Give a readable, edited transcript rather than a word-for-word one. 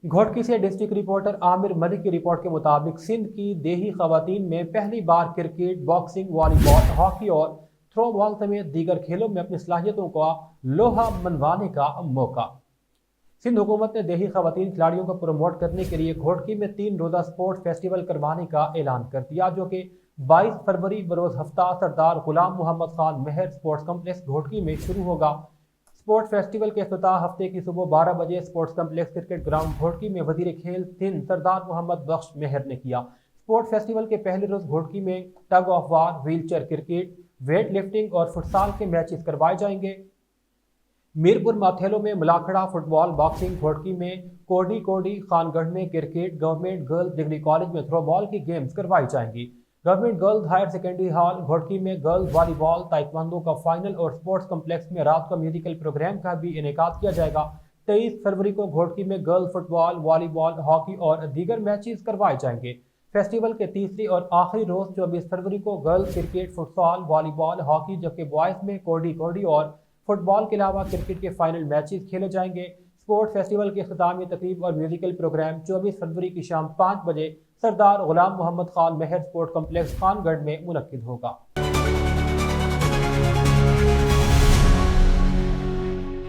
घोटकी से district reporter Aamir Malik की report के मुताबिक सिंध की देही खवातीन में पहली बार क्रिकेट, बॉक्सिंग, वॉलीबॉल, हॉकी और थ्रो बॉल समेत दीगर खेलों में अपनी सलाहियतों का लोहा मनवाने का मौका। सिंध हुकूमत ने देही खवातीन खिलाड़ियों को प्रमोट करने के लिए घोटकी में 3 रोज़ा स्पोर्ट्स फेस्टिवल करवाने का ऐलान कर दिया, जो कि 22 फरवरी बरोज हफ्ता सरदार गुलाम मोहम्मद खान मेहर स्पोर्ट्स कम्प्लेक्स घोटकी में शुरू होगा। स्पोर्ट्स फेस्टिवल के इफ्तिताह हफ्ते की सुबह 12 बजे sports complex cricket ground Ghotki में वजीर खेल सिंध सरदार मोहम्मद बख्श मेहर ने किया। स्पोर्ट्स फेस्टिवल के पहले रोज घोटकी में tug of war, wheelchair cricket, weight lifting और फुटसाल के मैचेस करवाए जाएंगे। मीरपुर माथेलो में मुलाखड़ा, फुटबॉल, बॉक्सिंग, घोटकी में कोडी कोडी, खानगढ़ में cricket, government girls degree college में थ्रो बॉल की गेम्स करवाई जाएंगी। Government girls higher secondary hall Ghotki में गर्ल्स वॉलीबॉल, ताइक्वांडो का फाइनल और स्पोर्ट्स कम्प्लेक्स में रात का म्यूजिकल प्रोग्राम का भी इनेकाद किया जाएगा। 23 फरवरी को घोटकी में गर्ल्स फुटबॉल, वॉलीबॉल, हॉकी और दीगर मैचेस करवाए जाएंगे। फेस्टिवल के तीसरी और आखिरी रोज 24 फरवरी को girls cricket, football, volleyball, hockey, जबकि बॉयज में कोडी कोडी और फुटबॉल के अलावा क्रिकेट के फाइनल मैचेस खेले जाएंगे। स्पोर्ट्स फेस्टिवल की इख्तितामी तकरीब और म्यूजिकल प्रोग्राम 24 फरवरी की शाम 5 बजे सरदार गुलाम मोहम्मद खान मेहर स्पोर्ट कम्प्लेक्स खानगढ़ में मुनक्किद होगा।